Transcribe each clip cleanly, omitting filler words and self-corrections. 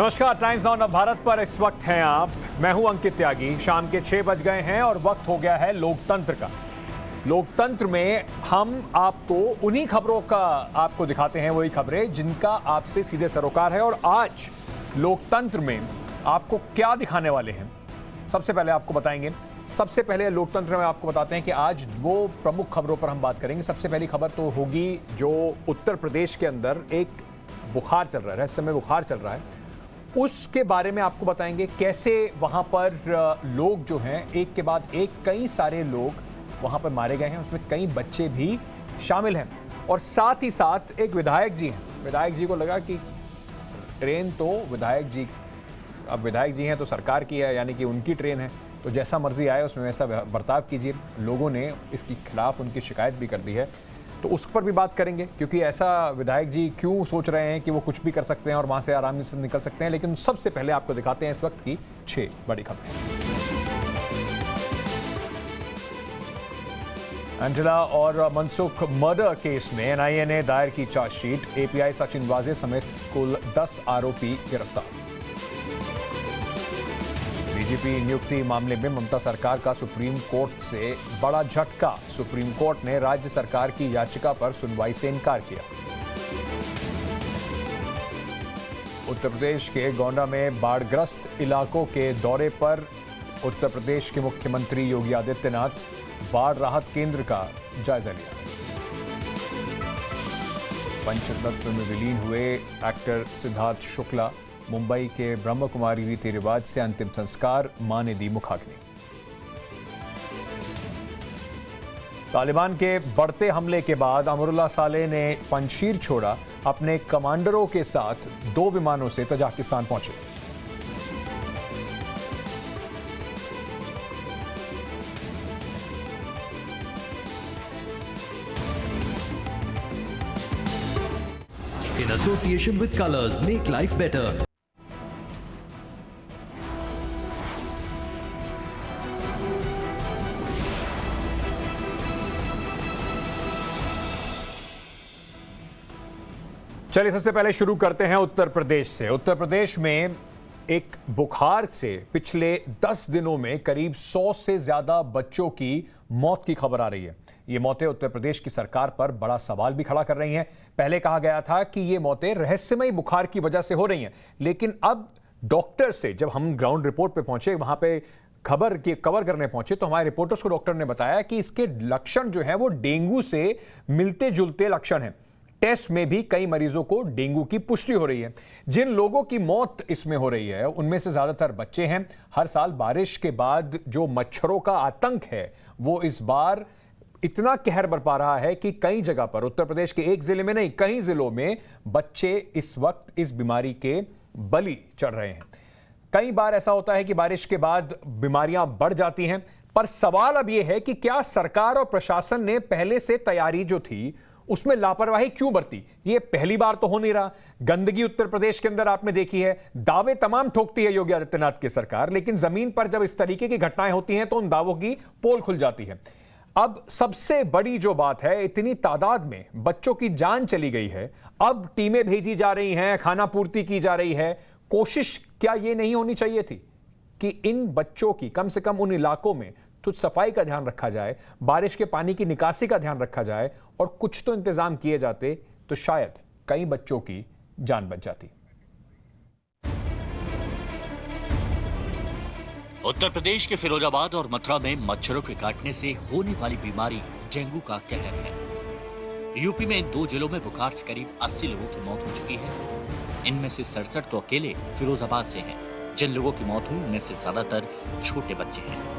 नमस्कार, times on Bharat पर इस वक्त हैं आप। मैं हूं अंकित त्यागी। शाम के 6 बज गए हैं और वक्त हो गया है लोकतंत्र का। लोकतंत्र में हम आपको उन्हीं खबरों का आपको दिखाते हैं, वही खबरें जिनका आपसे सीधे सरोकार है। और आज लोकतंत्र में आपको क्या दिखाने वाले हैं, सबसे पहले आपको बताएंगे। सबसे पहले लोकतंत्र में आपको बताते हैं कि आज वो प्रमुख खबरों पर हम बात करेंगे। सबसे पहली खबर तो होगी जो उत्तर प्रदेश के अंदर एक बुखार चल रहा है, रहस्यमय बुखार चल रहा है, उसके बारे में आपको बताएंगे। कैसे वहां पर लोग जो हैं एक के बाद एक कई सारे लोग वहां पर मारे गए हैं, उसमें कई बच्चे भी शामिल हैं। और साथ ही साथ एक विधायक जी हैं। विधायक जी को लगा कि ट्रेन तो विधायक जी, अब विधायक जी हैं तो सरकार की है, यानी कि उनकी ट्रेन है, तो जैसा मर्जी आए उसमें वैसा बर्ताव कीजिए। लोगों ने इसके खिलाफ उनकी शिकायत भी कर दी है, तो उस पर भी बात करेंगे, क्योंकि ऐसा विधायक जी क्यों सोच रहे हैं कि वो कुछ भी कर सकते हैं और वहां से आराम से निकल सकते हैं। लेकिन सबसे पहले आपको दिखाते हैं इस वक्त की 6 बड़ी खबरें। अंजला और मनसुख मर्डर केस में एनआईए ने दायर की चार्जशीट। एपीआई सचिन वाजे समेत कुल 10 आरोपी गिरफ्तार। डीजीपी नियुक्ति मामले में ममता सरकार का सुप्रीम कोर्ट से बड़ा झटका। सुप्रीम कोर्ट ने राज्य सरकार की याचिका पर सुनवाई से इनकार किया। उत्तर प्रदेश के गोंडा में बाढ़ग्रस्त इलाकों के दौरे पर उत्तर प्रदेश के मुख्यमंत्री योगी आदित्यनाथ बाढ़ राहत केंद्र का जायजा लिया। पंचतत्व में विलीन हुए एक्टर सिद्धार्थ शुक्ला, मुंबई के ब्रह्म कुमारी रीति रिवाज से अंतिम संस्कार, मां ने दी मुखाग्नि। तालिबान के बढ़ते हमले के बाद अमरुल्लाह सालेह ने पंजशीर छोड़ा। अपने कमांडरों के साथ 2 विमानों से तजाकिस्तान पहुंचे। In association with Colors, make life better. चलिए सबसे पहले शुरू करते हैं उत्तर प्रदेश से। उत्तर प्रदेश में एक बुखार से पिछले 10 दिनों में करीब 100 से ज्यादा बच्चों की मौत की खबर आ रही है। ये मौतें उत्तर प्रदेश की सरकार पर बड़ा सवाल भी खड़ा कर रही हैं। पहले कहा गया था कि ये मौतें रहस्यमयी बुखार की वजह से हो रही हैं, लेकिन अब डॉक्टर से जब हम ग्राउंड रिपोर्ट पे पहुंचे, वहां पे खबर की कवर करने पहुंचे, तो हमारे रिपोर्टर्स को डॉक्टर ने बताया कि इसके लक्षण जो है वो डेंगू से मिलते जुलते लक्षण हैं। टेस्ट में भी कई मरीजों को डेंगू की पुष्टि हो रही है। जिन लोगों की मौत इसमें हो रही है उनमें से ज्यादातर बच्चे हैं। हर साल बारिश के बाद जो मच्छरों का आतंक है वो इस बार इतना कहर बरपा रहा है कि कई जगह पर, उत्तर प्रदेश के एक जिले में नहीं कई जिलों में बच्चे इस वक्त इस बीमारी के बलि चढ़ रहे हैं। कई बार ऐसा होता है कि बारिश के बाद बीमारियां बढ़ जाती हैं, पर सवाल अब यह है कि क्या सरकार और प्रशासन ने पहले से तैयारी जो थी उसमें लापरवाही क्यों बरती। ये पहली बार तो हो नहीं रहा। गंदगी उत्तर प्रदेश के अंदर आपने देखी है, दावे तमाम ठोकती है योगी आदित्यनाथ की सरकार, लेकिन जमीन पर जब इस तरीके की घटनाएं होती हैं तो उन दावों की पोल खुल जाती है। अब सबसे बड़ी जो बात है, इतनी तादाद में बच्चों की जान चली गई है। अब टीमें भेजी जा रही हैं, खाना पूर्ति की जा रही है। कोशिश क्या ये नहीं होनी चाहिए थी कि इन बच्चों की, कम से कम उन इलाकों में तो सफाई का ध्यान रखा जाए, बारिश के पानी की निकासी का ध्यान रखा जाए और कुछ तो इंतजाम किए जाते, तो शायद कई बच्चों की जान बच जाती। उत्तर प्रदेश के फिरोजाबाद और मथुरा में मच्छरों के काटने से होने वाली बीमारी डेंगू का कहर है। यूपी में इन 2 जिलों में बुखार से करीब 80 लोगों की मौत हो चुकी है। इनमें से 67 तो अकेले फिरोजाबाद से हैं। जिन लोगों की मौत हुई उनमें से ज्यादातर छोटे बच्चे हैं।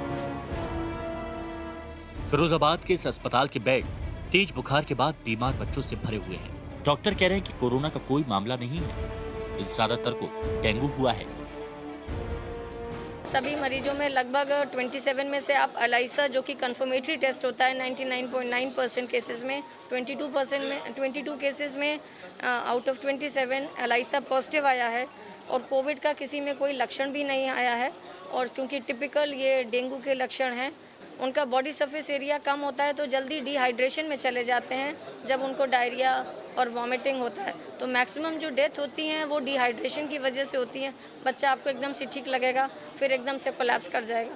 फिरोजाबाद के इस अस्पताल के बेड तेज बुखार के बाद बीमार बच्चों से भरे हुए हैं। डॉक्टर कह रहे हैं कि कोरोना का कोई मामला नहीं है, इस ज्यादातर को डेंगू हुआ है। सभी मरीजों में लगभग 27 में से आप अलाइसा, जो कि कंफर्मेटरी टेस्ट होता है 99.9% केसेस में, 22 केसेस में आउट ऑफ 27 अलाइसा पॉजिटिव आया है और कोविड का किसी में कोई लक्षण भी नहीं आया है। और क्योंकि टिपिकल ये डेंगू के लक्षण हैं, उनका बॉडी सरफेस एरिया कम होता है तो जल्दी डिहाइड्रेशन में चले जाते हैं। जब उनको डायरिया और वॉमिटिंग होता है। तो मैक्सिमम जो डेथ होती हैं वो डिहाइड्रेशन की वजह से होती हैं। बच्चा आपको एकदम से ठीक लगेगा, फिर एकदम से कोलैप्स कर जाएगा।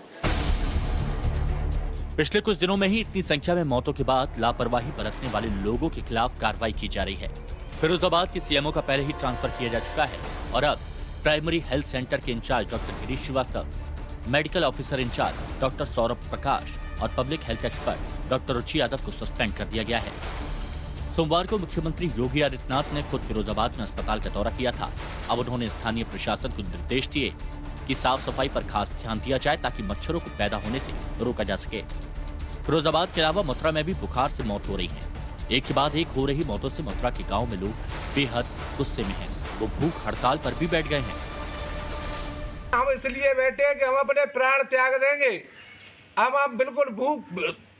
पिछले कुछ दिनों में ही इतनी संख्या में मौतों के बाद लापरवाही बरतने वाले लोगों के खिलाफ कार्रवाई की जा रही है। फिरोजाबाद के सीएमओ का पहले ही ट्रांसफर किया जा चुका है और अब प्राइमरी हेल्थ सेंटर के incharge doctor Girish Shrivastava, medical officer incharge doctor Saurabh Prakash और public health expert doctor Ruchi Yadav को सस्पेंड कर दिया गया है। सोमवार को मुख्यमंत्री योगी आदित्यनाथ ने खुद फिरोजाबाद में अस्पताल का दौरा किया था। अब उन्होंने स्थानीय प्रशासन को निर्देश दिए कि साफ सफाई पर खास ध्यान दिया जाए ताकि मच्छरों को पैदा होने से रोका जा सके। फिरोजाबाद के अलावा मथुरा में भी बुखार से मौत हो रही है। एक के बाद एक हो रही मौतों से मथुरा के गांव में लोग बेहद गुस्से में हैं। वो भूख हड़ताल पर भी बैठ गए हैं। हम इसलिए बैठे हैं कि हम अपने प्राण त्याग देंगे। अब हम बिल्कुल भूख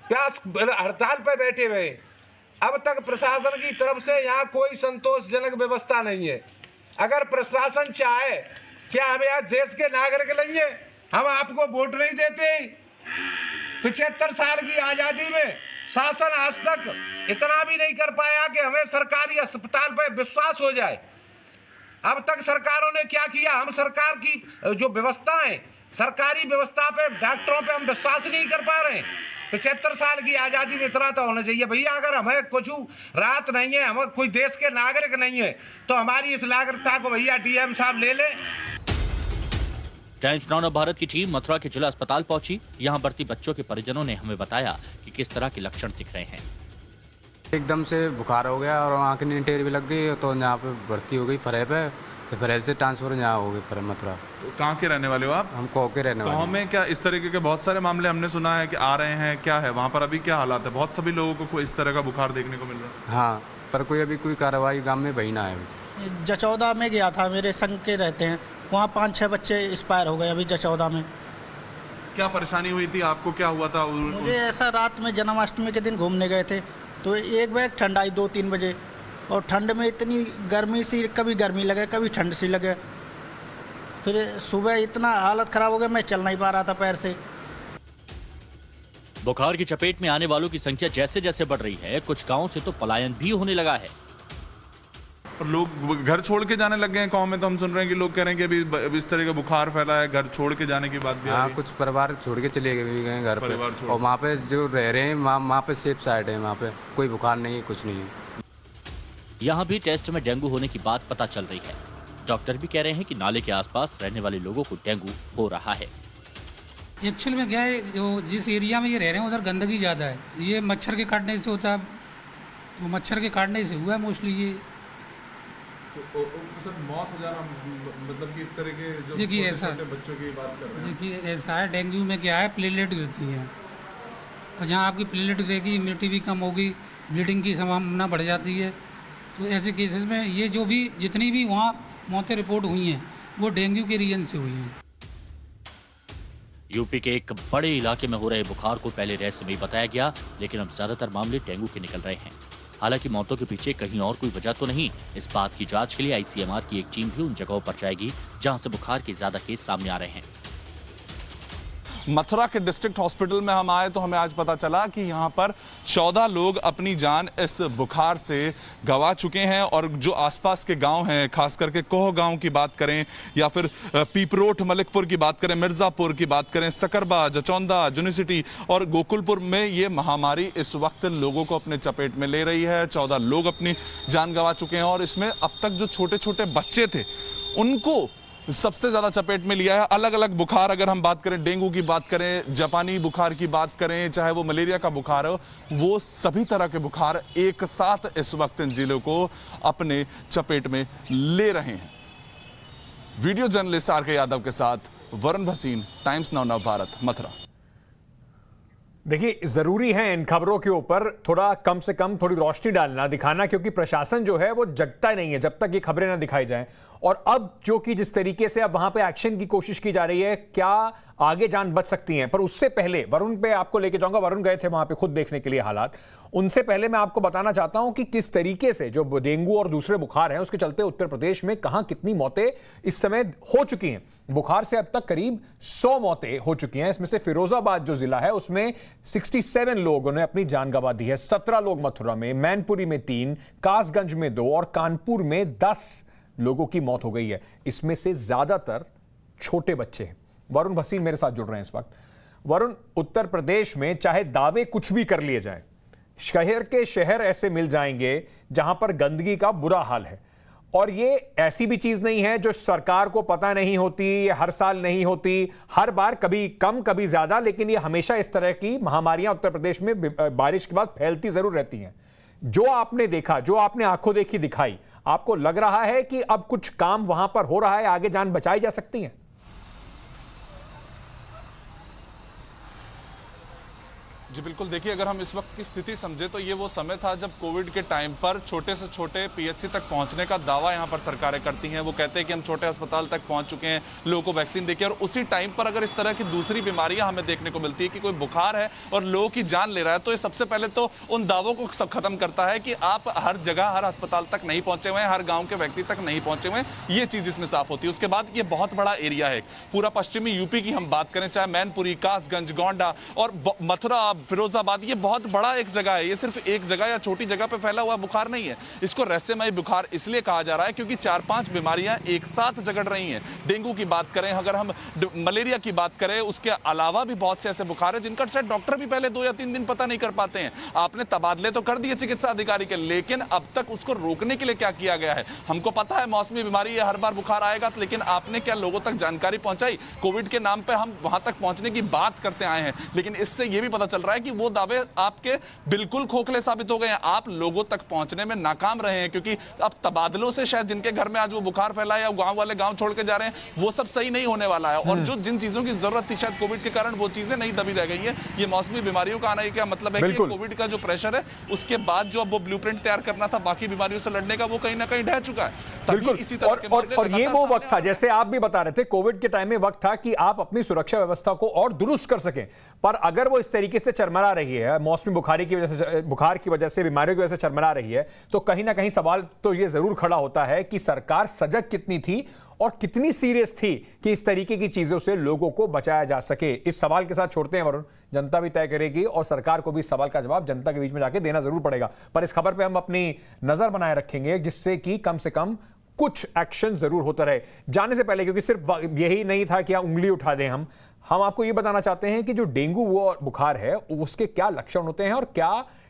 प्यास हड़ताल पर बैठे हुए। अब तक प्रशासन की तरफ से यहाँ कोई संतोषजनक व्यवस्था नहीं है। अगर प्रशासन चाहे, क्या हम यहाँ देश के नागरिक नहीं है? हम आपको वोट नहीं देते? 75 साल की आजादी में शासन आज तक इतना भी नहीं कर पाया कि हमें सरकारी अस्पताल पर विश्वास हो जाए। अब तक सरकारों ने क्या किया? हम सरकार की जो व्यवस्था है, सरकारी व्यवस्था पे, डॉक्टरों पे हम विश्वास नहीं कर पा रहे हैं। 75 साल की आज़ादी में इतना तो होना चाहिए भैया। अगर हमें कुछ राहत नहीं है, हम कोई देश के नागरिक नहीं है, तो हमारी इस नागरिकता को भैया डीएम साहब ले लें। टाइम्स नाउ भारत की टीम मथुरा के जिला अस्पताल पहुंची। यहां भर्ती बच्चों के परिजनों ने हमें बताया कि किस तरह के लक्षण दिख रहे हैं। एकदम से बुखार हो गया और आँख में टेर भी लग गई, तो यहाँ पे भर्ती हो गई फरेब है, तो फरेब से ट्रांसफर यहाँ हो गई फरेब मथुरा। तो कहाँ के रहने वाले हो आप? हम कौ के रहने वाले। गाँव में क्या इस तरीके के बहुत सारे मामले हमने सुना है कि आ रहे हैं, क्या है वहाँ पर अभी क्या हालात है? बहुत सभी लोगों को इस तरह का बुखार देखने को मिल रहा है। हाँ, पर कोई अभी कोई कार्रवाई गाँव में वही ना है। जचौदा में गया था, मेरे संग के रहते हैं वहाँ, 5-6 बच्चे एक्सपायर हो गए अभी जचौदा में। क्या परेशानी हुई थी आपको? क्या हुआ था? मुझे ऐसा, रात में जन्माष्टमी के दिन घूमने गए थे, तो एक बैग ठंड आई 2-3 बजे, और ठंड में इतनी गर्मी सी, कभी गर्मी लगे कभी ठंड सी लगे। फिर सुबह इतना हालत ख़राब हो गया, मैं चल नहीं पा रहा था पैर से। बुखार की चपेट में आने वालों की संख्या जैसे जैसे बढ़ रही है, कुछ गांवों से तो पलायन भी होने लगा है। और लोग घर छोड़ के जाने लग गए हैं। गाँव में तो हम सुन रहे हैं कि लोग कह रहे हैं कि अभी इस तरह का बुखार फैला है, घर छोड़ के जाने की बात भी। हाँ, कुछ परिवार छोड़ के चले गए घर पे, और वहाँ पे जो रह रहे हैं वहाँ पे सेफ साइड है, वहाँ पे कोई बुखार नहीं है, कुछ नहीं है। यहाँ भी टेस्ट में डेंगू होने की बात पता चल रही है। डॉक्टर भी कह रहे हैं कि नाले के आसपास रहने वाले लोगों को डेंगू हो रहा है। एक्चुअल में क्या है, जो जिस एरिया में ये रह रहे हैं उधर गंदगी ज़्यादा है। ये मच्छर के काटने से होता है, तो मच्छर के काटने से हुआ है मोस्टली ये। तो सर मौत हो जाना मतलब कि इस तरह के जो देखिए ऐसा, बच्चों की बात कर रहे हैं। देखिए ऐसा है, डेंगू में क्या है, प्लेटलेट गिरती है, और जहाँ आपकी प्लेटलेट गिरेगी इम्यूनिटी भी कम होगी, ब्लीडिंग की संभावना बढ़ जाती है। तो ऐसे केसेस में ये जो भी जितनी भी वहाँ मौतें रिपोर्ट हुई हैं वो डेंगू के रीजन से हुई हैं। यूपी के एक बड़े इलाके में हो रहे बुखार को पहले रहस्यमयी बताया गया, लेकिन अब ज्यादातर मामले डेंगू के निकल रहे हैं। हालांकि मौतों के पीछे कहीं और कोई वजह तो नहीं। इस बात की जांच के लिए आईसीएमआर की एक टीम भी उन जगहों पर जाएगी जहां से बुखार के ज्यादा केस सामने आ रहे हैं। मथुरा के डिस्ट्रिक्ट हॉस्पिटल में हम आए तो हमें आज पता चला कि यहाँ पर 14 लोग अपनी जान इस बुखार से गंवा चुके हैं। और जो आसपास के गांव हैं, खास करके कोह गांव की बात करें या फिर पीपरोट मलिकपुर की बात करें, मिर्जापुर की बात करें, सकरबा, जचौंदा, यूनिवर्सिटी और गोकुलपुर में ये महामारी इस वक्त लोगों को अपने चपेट में ले रही है। 14 लोग अपनी जान गंवा चुके हैं और इसमें अब तक जो छोटे छोटे बच्चे थे उनको सबसे ज्यादा चपेट में लिया है। अलग अलग बुखार, अगर हम बात करें डेंगू की बात करें, जापानी बुखार की बात करें, चाहे वो मलेरिया का बुखार हो, वो सभी तरह के बुखार एक साथ इस वक्त इन जिलों को अपने चपेट में ले रहे हैं। वीडियो जर्नलिस्ट आर के यादव के साथ वरुण भसीन, टाइम्स नाउ भारत, मथुरा। देखिए, जरूरी है इन खबरों के ऊपर थोड़ा कम से कम थोड़ी रोशनी डालना, दिखाना, क्योंकि प्रशासन जो है वो जगता नहीं है जब तक ये खबरें ना दिखाई जाएं। और अब जो कि जिस तरीके से अब वहां पे एक्शन की कोशिश की जा रही है, क्या आगे जान बच सकती है? पर उससे पहले वरुण पे आपको लेके जाऊंगा। वरुण गए थे वहां पे खुद देखने के लिए हालात। उनसे पहले मैं आपको बताना चाहता हूं कि किस तरीके से जो डेंगू और दूसरे बुखार हैं उसके चलते उत्तर प्रदेश में कहां कितनी मौतें इस समय हो चुकी हैं। बुखार से अब तक करीब 100 मौतें हो चुकी हैं। इसमें से फिरोजाबाद जो जिला है उसमें 67 लोगों ने अपनी जान गंवा दी है। 17 लोग मथुरा में, मैनपुरी में 3, कासगंज में 2 और कानपुर में 10 लोगों की मौत हो गई है। इसमें से ज्यादातर छोटे बच्चे हैं। वरुण भसीन मेरे साथ जुड़ रहे हैं इस वक्त। वरुण, उत्तर प्रदेश में चाहे दावे कुछ भी कर लिए जाएं, शहर के शहर ऐसे मिल जाएंगे जहां पर गंदगी का बुरा हाल है। और ये ऐसी भी चीज नहीं है जो सरकार को पता नहीं होती, ये हर साल नहीं होती, हर बार कभी कम कभी ज्यादा, लेकिन ये हमेशा इस तरह की महामारियां उत्तर प्रदेश में बारिश के बाद फैलती जरूर रहती हैं। जो आपने देखा, जो आपने आंखों देखी दिखाई, आपको लग रहा है कि अब कुछ काम वहां पर हो रहा है, आगे जान बचाई जा सकती है? जी बिल्कुल, देखिए अगर हम इस वक्त की स्थिति समझे तो ये वो समय था जब कोविड के टाइम पर छोटे से छोटे पीएचसी तक पहुंचने का दावा यहां पर सरकारें करती हैं। वो कहते हैं कि हम छोटे अस्पताल तक पहुंच चुके हैं, लोगों को वैक्सीन देके, और उसी टाइम पर अगर इस तरह की दूसरी बीमारियां हमें देखने को मिलती है कि कोई बुखार है और लोगों की जान ले रहा है, तो ये सबसे पहले तो उन दावों को सब खत्म करता है कि आप हर जगह हर अस्पताल तक नहीं पहुंचे हुए हैं, हर गाँव के व्यक्ति तक नहीं पहुंचे हुए हैं। ये चीज इसमें साफ होती है। उसके बाद ये बहुत बड़ा एरिया है, पूरा पश्चिमी यूपी की हम बात करें, चाहे मैनपुरी, कासगंज, गोंडा और मथुरा, फिरोजाबाद, ये बहुत बड़ा एक जगह है। ये सिर्फ एक जगह या छोटी जगह पे फैला हुआ बुखार नहीं है। इसको रहस्यमय बुखार इसलिए कहा जा रहा है क्योंकि 4-5 बीमारियां एक साथ जगड़ रही हैं। डेंगू की बात करें, अगर हम मलेरिया की बात करें, उसके अलावा भी बहुत से ऐसे बुखार है जिनका शायद डॉक्टर भी पहले 2 या 3 दिन पता नहीं कर पाते हैं। आपने तबादले तो कर दिए चिकित्सा अधिकारी के, लेकिन अब तक उसको रोकने के लिए क्या किया गया है? हमको पता है मौसमी बीमारी है, हर बार बुखार आएगा, लेकिन आपने क्या लोगों तक जानकारी पहुंचाई? कोविड के नाम पे हम वहां तक पहुंचने की बात करते आए हैं, लेकिन इससे यह भी पता चल रहा है कि वो दावे आपके बिल्कुल खोखले साबित हो गए हैं। आप लोगों तक पहुंचने में नाकाम रहे हैं, क्योंकि अब तबादलों से शायद जिनके घर में आज वो बुखार फैला है या गांव वाले गांव छोड़ के जा रहे हैं, वो सब सही नहीं होने वाला है। और जो जिन चीजों की जरूरत थी शायद कोविड के कारण, वो चीजें नहीं दबी रह गई है। ये मौसमी बीमारियों का आना ही क्या मतलब है कि कोविड का जो प्रेशर है, उसके बाद जो अब वो ब्लूप्रिंट तैयार करना था बाकी बीमारियों से लड़ने का, वो कहीं ना कहीं ढह चुका है। बिल्कुल। इसी तरह के और ये वो वक्त था, जैसे आप भी बता रहे थे, कोविड के टाइम में वक्त था कि आप अपनी सुरक्षा व्यवस्था को और दुरुस्त कर सकें। पर अगर वो इस तरीके से चरमरा रही है, मौसमी बुखार की वजह से, बीमारियों की वजह से चरमरा रही है, तो कहीं ना कहीं सवाल तो ये जरूर खड़ा होता है कि सरकार सजग कितनी थी और कितनी सीरियस थी कि इस तरीके की चीजों से लोगों को बचाया जा सके। इस सवाल के साथ छोड़ते हैं वरुण, जनता भी तय करेगी और सरकार को भी इस सवाल का जवाब जनता के बीच में जाके देना जरूर पड़ेगा। पर इस खबर पे हम अपनी नजर बनाए रखेंगे, जिससे कि कम से कम कुछ एक्शन जरूर होता रहे। जाने से पहले, क्योंकि सिर्फ यही नहीं था कि उंगली उठा दें, हम आपको ये बताना चाहते हैं कि जो डेंगू वो बुखार है उसके क्या लक्षण होते हैं और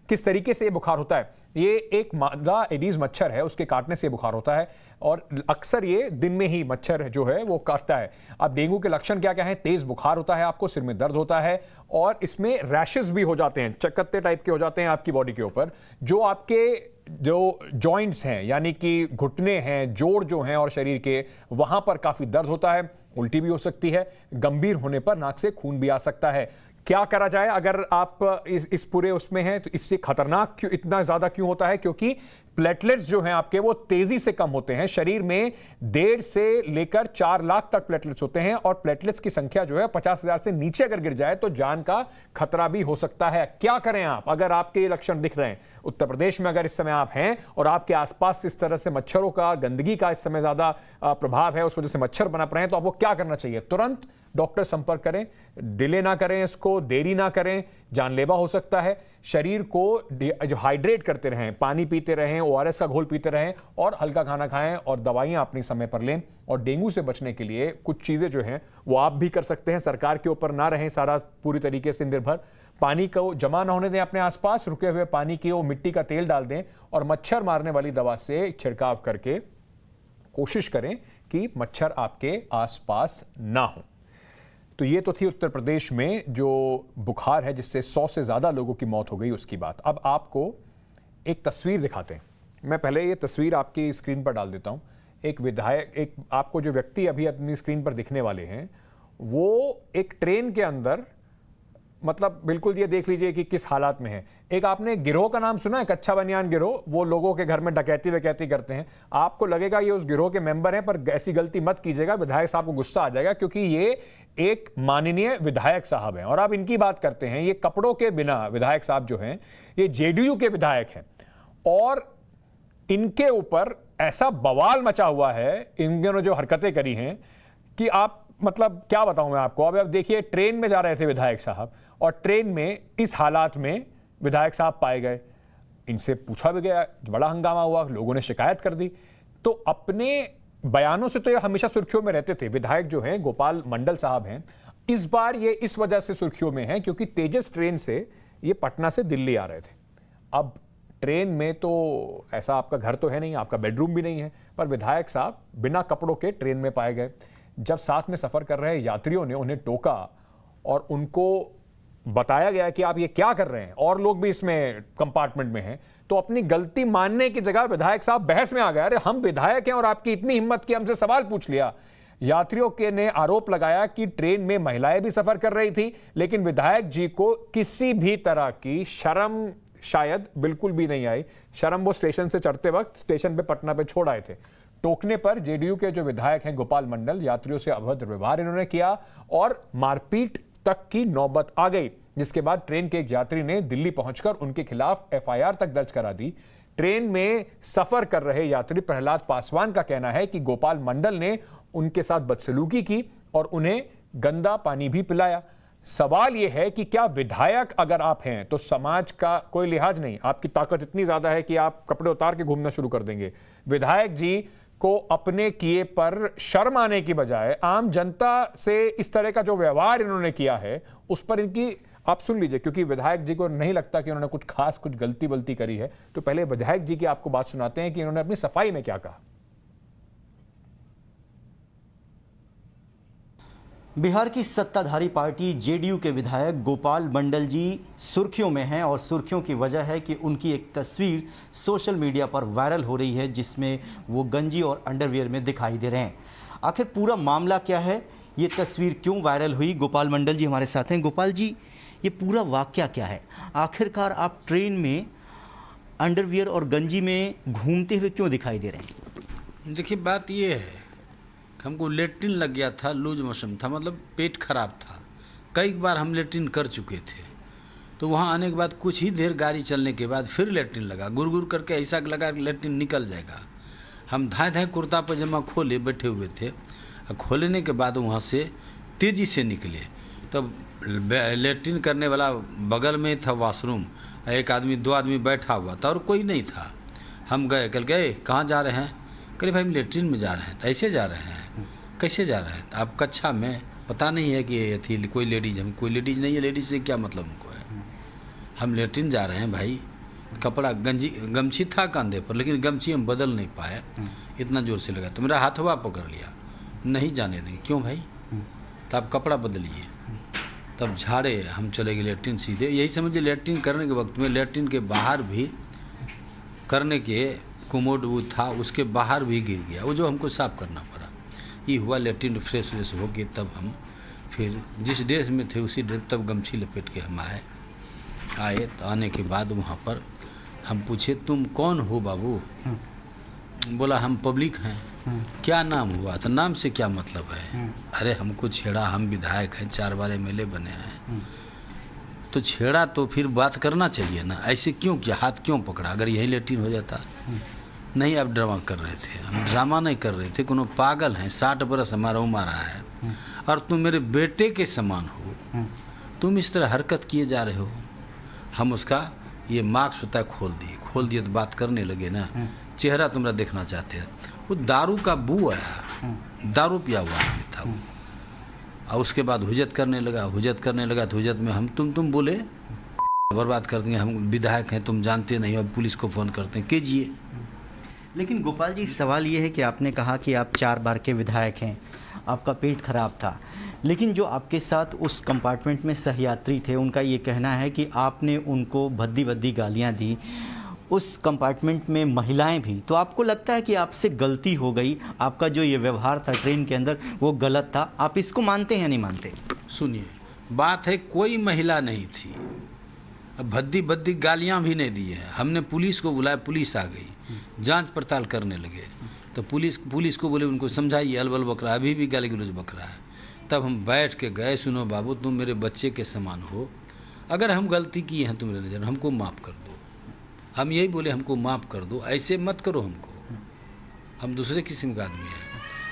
किस तरीके से ये बुखार होता है। ये एक मादा एडीज मच्छर है, उसके काटने से बुखार होता है और अक्सर ये दिन में ही मच्छर जो है वो काटता है। अब डेंगू के लक्षण क्या क्या है? तेज बुखार होता है, आपको सिर में दर्द होता है और इसमें रैशेस भी हो जाते हैं, चकत्ते टाइप के हो जाते हैं आपकी बॉडी के ऊपर। जो आपके जो जॉइंट्स हैं, यानी कि घुटने हैं, जोड़ जो हैं और शरीर के, वहां पर काफी दर्द होता है, उल्टी भी हो सकती है, गंभीर होने पर नाक से खून भी आ सकता है। क्या करा जाए अगर आप इस पूरे उसमें हैं? तो इससे खतरनाक क्यों इतना ज्यादा क्यों होता है? क्योंकि प्लेटलेट्स जो हैं आपके वो तेजी से कम होते हैं। शरीर में 1.5 से लेकर 4 लाख तक प्लेटलेट्स होते हैं और प्लेटलेट्स की संख्या जो है 50,000 से नीचे अगर गिर जाए तो जान का खतरा भी हो सकता है। क्या करें आप अगर आपके ये लक्षण दिख रहे हैं? उत्तर प्रदेश में अगर इस समय आप हैं और आपके आसपास इस तरह से मच्छरों का, गंदगी का इस समय ज्यादा प्रभाव है, उस वजह से मच्छर पनप रहे हैं, तो आपको क्या करना चाहिए? तुरंत डॉक्टर संपर्क करें, डिले ना करें, इसको देरी ना करें, जानलेवा हो सकता है। शरीर को जो हाइड्रेट करते रहें, पानी पीते रहें, ORS का घोल पीते रहें और हल्का खाना खाएं और दवाइयां अपने समय पर लें। और डेंगू से बचने के लिए कुछ चीजें जो हैं वो आप भी कर सकते हैं। सरकार के ऊपर ना रहें सारा पूरी तरीके से निर्भर। पानी को जमा ना होने दें अपने आसपास, रुके हुए पानी की वो मिट्टी का तेल डाल दें और मच्छर मारने वाली दवा से छिड़काव करके कोशिश करें कि मच्छर आपके आसपास ना हो। तो ये तो थी उत्तर प्रदेश में जो बुखार है जिससे 100 से ज्यादा लोगों की मौत हो गई उसकी बात। अब आपको एक तस्वीर दिखाते हैं। मैं पहले ये तस्वीर आपकी स्क्रीन पर डाल देता हूं। एक विधायक, एक आपको जो व्यक्ति अभी अपनी स्क्रीन पर दिखने वाले हैं, वो एक ट्रेन के अंदर मतलब बिल्कुल ये देख लीजिए कि किस हालात में है। एक आपने गिरोह का नाम सुना है, कच्चा बनियान गिरोह? वो लोगों के घर में डकैती वकैती करते हैं। आपको लगेगा ये उस गिरोह के मेंबर हैं, पर ऐसी गलती मत कीजिएगा, विधायक साहब को गुस्सा आ जाएगा, क्योंकि ये एक माननीय विधायक साहब हैं। और आप इनकी बात करते हैं, ये कपड़ों के बिना विधायक साहब जो हैं ये जेडीयू के विधायक हैं, और इनके ऊपर ऐसा बवाल मचा हुआ है इन्होंने जो हरकतें करी हैं कि आप मतलब क्या बताऊं मैं आपको। अब देखिए, ट्रेन में जा रहे थे विधायक साहब और ट्रेन में इस हालात में विधायक साहब पाए गए। इनसे पूछा भी गया, बड़ा हंगामा हुआ, लोगों ने शिकायत कर दी। तो अपने बयानों से तो ये हमेशा सुर्खियों में रहते थे। विधायक जो हैं गोपाल मंडल साहब हैं, इस बार ये इस वजह से सुर्खियों में हैं क्योंकि तेजस ट्रेन से ये पटना से दिल्ली आ रहे थे। अब ट्रेन में तो ऐसा आपका घर तो है नहीं, आपका बेडरूम भी नहीं है, पर विधायक साहब बिना कपड़ों के ट्रेन में पाए गए। जब साथ में सफर कर रहे यात्रियों ने उन्हें टोका और उनको बताया गया कि आप ये क्या कर रहे हैं, और लोग भी इसमें कंपार्टमेंट में हैं, तो अपनी गलती मानने की जगह विधायक साहब बहस में आ गए। अरे हम विधायक हैं और आपकी इतनी हिम्मत की हमसे सवाल पूछ लिया। यात्रियों के ने आरोप लगाया कि ट्रेन में महिलाएं भी सफर कर रही थी, लेकिन विधायक जी को किसी भी तरह की शर्म शायद बिल्कुल भी नहीं आई। शर्म वो स्टेशन से चढ़ते वक्त स्टेशन पे पटना पे छोड़ आए थे। टोकने पर जेडीयू के जो विधायक हैं गोपाल मंडल, यात्रियों से अभद्र व्यवहार इन्होंने किया और मारपीट तक की नौबत आ गई, जिसके बाद ट्रेन के एक यात्री ने दिल्ली पहुंचकर उनके खिलाफ एफआईआर तक दर्ज करा दी। ट्रेन में सफर कर रहे यात्री प्रहलाद पासवान का कहना है कि गोपाल मंडल ने उनके साथ बदसलूकी की और उन्हें गंदा पानी भी पिलाया। सवाल यह है कि क्या विधायक अगर आप हैं तो समाज का कोई लिहाज नहीं, आपकी ताकत इतनी ज्यादा है कि आप कपड़े उतार के घूमना शुरू कर देंगे। विधायक जी को अपने किए पर शर्म आने की बजाय आम जनता से इस तरह का जो व्यवहार इन्होंने किया है उस पर इनकी आप सुन लीजिए, क्योंकि विधायक जी को नहीं लगता कि उन्होंने कुछ खास कुछ गलती वलती करी है। तो पहले विधायक जी की आपको बात सुनाते हैं कि इन्होंने अपनी सफाई में क्या कहा। बिहार की सत्ताधारी पार्टी जेडीयू के विधायक गोपाल मंडल जी सुर्खियों में हैं और सुर्खियों की वजह है कि उनकी एक तस्वीर सोशल मीडिया पर वायरल हो रही है जिसमें वो गंजी और अंडरवियर में दिखाई दे रहे हैं। आखिर पूरा मामला क्या है, ये तस्वीर क्यों वायरल हुई? गोपाल मंडल जी हमारे साथ हैं। गोपाल जी, ये पूरा वाकया क्या है? आखिरकार आप ट्रेन में अंडरवियर और गंजी में घूमते हुए क्यों दिखाई दे रहे हैं? देखिए, बात ये है, हमको लेट्रिन लग गया था, लूज मोशन था, मतलब पेट खराब था। कई बार हम लेट्रिन कर चुके थे, तो वहाँ आने के बाद कुछ ही देर गाड़ी चलने के बाद फिर लेट्रिन लगा, गुर करके ऐसा लगा लेट्रिन निकल जाएगा। हम धाए कुर्ता पजामा खोले बैठे हुए थे, और खोलने के बाद वहाँ से तेज़ी से निकले। तब लेट्रिन करने वाला बगल में था वॉशरूम, एक आदमी दो आदमी बैठा हुआ था और कोई नहीं था। हम गए, कल गए कहाँ जा रहे हैं? कहे भाई हम लेट्रिन में जा रहे हैं। तो ऐसे जा रहे हैं? कैसे जा रहे हैं? तो आप कक्षा में पता नहीं है कि ये थी कोई लेडीज? हम कोई लेडीज नहीं है, लेडीज से क्या मतलब हमको है? हम लेट्रिन जा रहे हैं भाई। कपड़ा गमछी था कंधे पर, लेकिन गमछी हम बदल नहीं पाए, इतना जोर से लगा तो मेरा हाथवा पकड़ लिया, नहीं जाने देंगे। क्यों भाई? तो आप कपड़ा बदलिए। तब झाड़े, हम चले गए लेट्रिन सीधे। यही समझिए लेट्रिन करने के वक्त में लेट्रिन के बाहर भी करने के कोमोड वो था, उसके बाहर भी गिर गया, वो जो हमको साफ करना पड़ा। ये हुआ लेट्रिन फ्रेश हो गए, तब हम फिर जिस ड्रेस में थे उसी ड्रेस, तब गमछी लपेट के हम आए। तो आने के बाद वहाँ पर हम पूछे तुम कौन हो बाबू? बोला हम पब्लिक हैं। क्या नाम हुआ? तो नाम से क्या मतलब है? अरे हमको छेड़ा, हम विधायक हैं, 4 बार एमएलए बने हैं। तो छेड़ा तो फिर बात करना चाहिए ना, ऐसे क्यों किया? हाथ क्यों पकड़ा? अगर यही लेट्रिन हो जाता। नहीं, आप ड्रामा कर रहे थे। हम ड्रामा नहीं कर रहे थे, कोनो पागल हैं। 60 बरस हमारा उम्र रहा है और तुम मेरे बेटे के समान हो, तुम इस तरह हरकत किए जा रहे हो। हम उसका ये मार्क्स होता है खोल दिए तो बात करने लगे ना, चेहरा तुम्हारा देखना चाहते हैं। वो दारू का बू आया, दारू पिया हुआ आदमी था वो। और उसके बाद हुज्जत करने लगा तो हुज्जत में हम तुम बोले बर्बाद कर देंगे, हम विधायक हैं, तुम जानते नहीं, अब पुलिस को फ़ोन करते हैं, कीजिए। लेकिन गोपाल जी, सवाल ये है कि आपने कहा कि आप 4 बार के विधायक हैं, आपका पेट खराब था, लेकिन जो आपके साथ उस कंपार्टमेंट में सहयात्री थे उनका ये कहना है कि आपने उनको भद्दी गालियां दी, उस कंपार्टमेंट में महिलाएं भी। तो आपको लगता है कि आपसे गलती हो गई, आपका जो ये व्यवहार था ट्रेन के अंदर वो गलत था, आप इसको मानते हैं या नहीं मानते? सुनिए, बात है कोई महिला नहीं थी। अब भद्दी भद्दी गालियां भी नहीं दी हैं। हमने पुलिस को बुलाया, पुलिस आ गई, जांच पड़ताल करने लगे। तो पुलिस को बोले उनको समझाइए, अलबल बक रहा है, अभी भी गाली गलौज बक रहा है। तब हम बैठ के गए, सुनो बाबू तुम मेरे बच्चे के समान हो, अगर हम गलती किए हैं तुम्हारे नज़र हमको माफ़ कर दो। हम यही बोले हमको माफ़ कर दो, ऐसे मत करो हमको, हम दूसरे किस्म का आदमी हैं,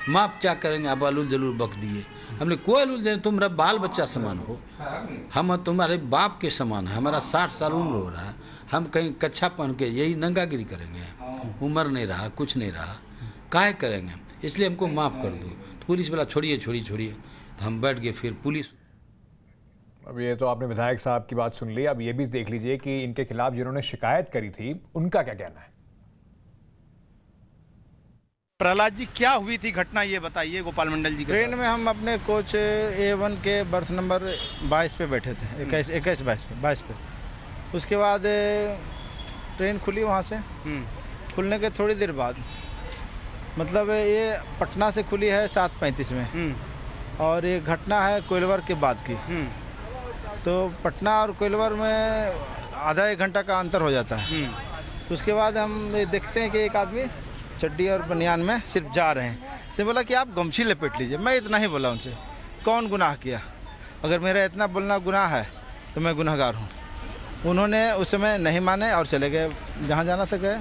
माफ़ क्या करेंगे। आप आलूल जरूर बक दिए। हमने कोई आलूल दे, तुम मेरा बाल बच्चा समान हो, हम तुम्हारे बाप के समान है। हमारा 60 साल उम्र हो रहा है, हम कहीं कच्छा पहन के यही नंगागिरी करेंगे? उम्र नहीं रहा, कुछ नहीं रहा, काहे करेंगे? इसलिए हमको माफ़ कर दो। तो पुलिस वाला छोड़िए छोड़िए छोड़िए, तो हम बैठ गए। फिर पुलिस, अब ये तो आपने विधायक साहब की बात सुन ली, अब ये भी देख लीजिए कि इनके खिलाफ जिन्होंने शिकायत करी थी उनका क्या कहना है। प्रहलाद जी, क्या हुई थी घटना ये बताइए गोपाल मंडल जी। ट्रेन में हम अपने कोच A1 के बर्थ नंबर 22 पे बैठे थे, 22 पे। उसके बाद ट्रेन खुली वहाँ से, खुलने के थोड़ी देर बाद, मतलब ये पटना से खुली है 7:35 में, और ये घटना है कोइलवर के बाद की। तो पटना और कोइलवर में आधा 1 घंटा का अंतर हो जाता है। तो उसके बाद हम देखते हैं कि एक आदमी चड्डी और बनियान में सिर्फ जा रहे हैं। उसने बोला कि आप गमछी लपेट लीजिए। मैं इतना ही बोला उनसे, कौन गुनाह किया? अगर मेरा इतना बोलना गुनाह है तो मैं गुनहगार हूँ। उन्होंने उस समय नहीं माने और चले गए, जहाँ जाना से गए।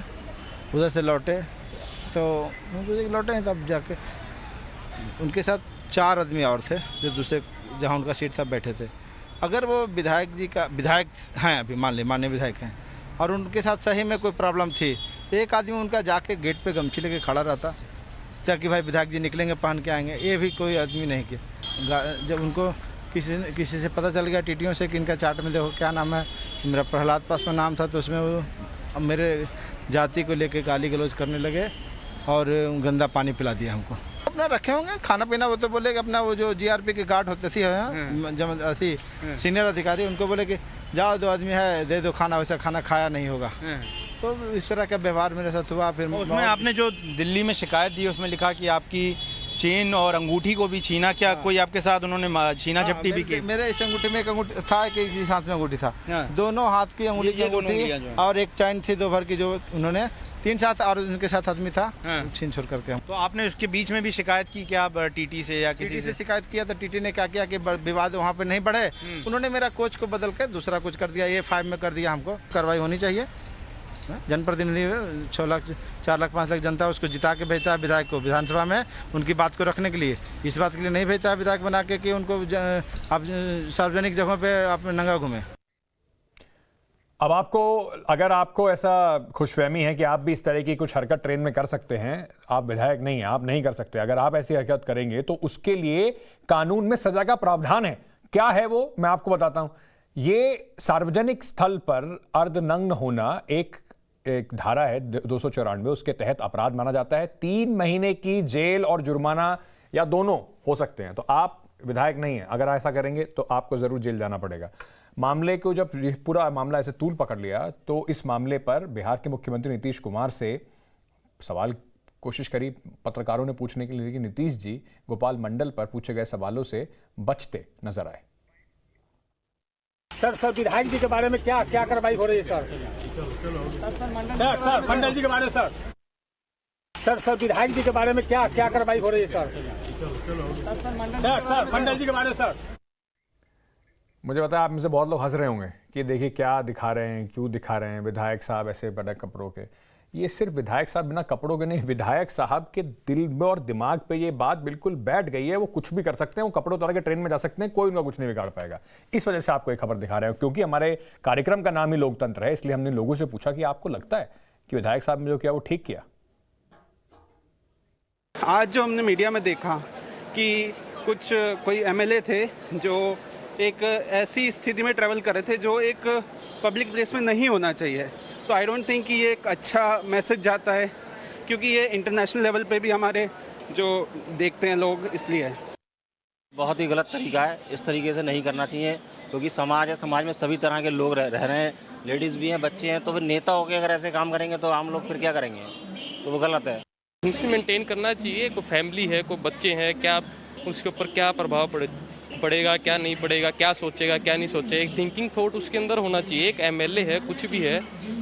उधर से लौटे तो लौटे हैं, तब जाके उनके साथ 4 आदमी और थे जो दूसरे जहाँ उनका सीट था बैठे थे। अगर वो विधायक हैं, अभी मान ले माननीय विधायक हैं, और उनके साथ सही में कोई प्रॉब्लम थी तो एक आदमी उनका जाके गेट पे गमछी लेके खड़ा रहता, ताकि भाई विधायक जी निकलेंगे पहन के आएंगे। ये भी कोई आदमी नहीं किया। जब उनको किसी से पता चल गया टीटीओ से कि इनका चार्ट में देखो क्या नाम है, मेरा प्रहलाद पासवान नाम था, तो उसमें वो मेरे जाति को लेके गाली गलौज करने लगे और गंदा पानी पिला दिया हमको। अपना रखे होंगे खाना पीना, वो तो बोले कि अपना वो जो GRP के गार्ड होते थे ऐसी सीनियर अधिकारी, उनको बोले कि जाओ 2 आदमी है दे दो खाना, वैसा खाना खाया नहीं होगा। तो इस तरह का व्यवहार मेरे साथ हुआ। फिर उसमें आपने जो दिल्ली में शिकायत दी उसमें लिखा कि आपकी चेन और अंगूठी को भी छीना। क्या कोई आपके साथ उन्होंने छीना झपटी भी की? मेरे इस अंगूठी में एक अंगूठी था, एक हाथ में अंगूठी था, दोनों हाथ की अंगुली की अंगूठी, और एक चैन थी 2 भर की, जो उन्होंने 3 साथ और उनके साथ आदमी था छीन छोड़ करके। तो आपने उसके बीच में भी शिकायत की क्या TT से या किसी से? शिकायत किया तो TT ने क्या किया कि विवाद वहाँ पे नहीं बढ़े, उन्होंने मेरा कोच को बदल कर दूसरा कुछ कर दिया। A5 में कर दिया। हमको कार्रवाई होनी चाहिए। जनप्रतिनिधि 6 लाख 4 लाख 5 लाख जनता उसको जिता के भेजता है विधायक को विधानसभा में, उनकी बात को रखने के लिए। इस बात के लिए नहीं भेजता है विधायक बना के कि उनको आप सार्वजनिक जगहों पे आप नंगा घूमें। अब अगर आपको ऐसा खुशफहमी है कि आप भी इस तरह की कुछ हरकत ट्रेन में कर सकते हैं, आप विधायक नहीं हैं, आप नहीं कर सकते, अगर आप ऐसी हरकत करेंगे तो उसके लिए कानून में सजा का प्रावधान है। क्या है वो, मैं आपको बताता हूं। ये सार्वजनिक स्थल पर अर्धनग्न होना एक धारा है 294, उसके तहत अपराध माना जाता है। 3 महीने की जेल और जुर्माना या दोनों हो सकते हैं। तो आप विधायक नहीं हैं, अगर ऐसा करेंगे तो आपको जरूर जेल जाना पड़ेगा। मामले को जब पूरा मामला ऐसे तूल पकड़ लिया तो इस मामले पर बिहार के मुख्यमंत्री नीतीश कुमार से सवाल कोशिश करी पत्रकारों ने पूछने के लिए, लेकिन नीतीश जी गोपाल मंडल पर पूछे गए सवालों से बचते नजर आए। सर विधायक जी के बारे में क्या कार्रवाई हो रही है सर मंडल जी के बारे में सर विधायक जी के बारे में क्या कार्रवाई हो रही है सर मंडल जी के बारे में सर। मुझे पता है आप में से बहुत लोग हंस रहे होंगे कि देखिए क्या दिखा रहे हैं, क्यों दिखा रहे हैं विधायक साहब ऐसे बड़े कपड़ों के। ये सिर्फ विधायक साहब बिना कपड़ों के नहीं, विधायक साहब के दिल में और दिमाग पे ये बात बिल्कुल बैठ गई है। वो कुछ भी कर सकते हैं, वो कपड़ों उतार के ट्रेन में जा सकते हैं, कोई उनका कुछ नहीं बिगाड़ पाएगा। इस वजह से आपको एक खबर दिखा रहे हैं, क्योंकि हमारे कार्यक्रम का नाम ही लोकतंत्र है, इसलिए हमने लोगों से पूछा कि आपको लगता है कि विधायक साहब ने जो किया वो ठीक किया। आज जो हमने मीडिया में देखा कि कोई MLA थे जो एक ऐसी स्थिति में ट्रैवल कर रहे थे जो एक पब्लिक प्लेस में नहीं होना चाहिए, तो आई डोंट थिंक कि ये एक अच्छा मैसेज जाता है, क्योंकि ये इंटरनेशनल लेवल पे भी हमारे जो देखते हैं लोग, इसलिए बहुत ही गलत तरीका है। इस तरीके से नहीं करना चाहिए, क्योंकि समाज है, समाज में सभी तरह के लोग रह रहे हैं, लेडीज़ भी हैं, बच्चे हैं। तो फिर नेता होकर अगर ऐसे काम करेंगे तो आम लोग फिर क्या करेंगे, तो वो गलत है। इसे मेंटेन करना चाहिए। कोई फैमिली है, कोई बच्चे हैं, क्या उसके ऊपर क्या प्रभाव पड़ेगा क्या नहीं पड़ेगा, क्या सोचेगा क्या नहीं सोचेगा, एक थिंकिंग थॉट उसके अंदर होना चाहिए। एक एमएलए है, कुछ भी है,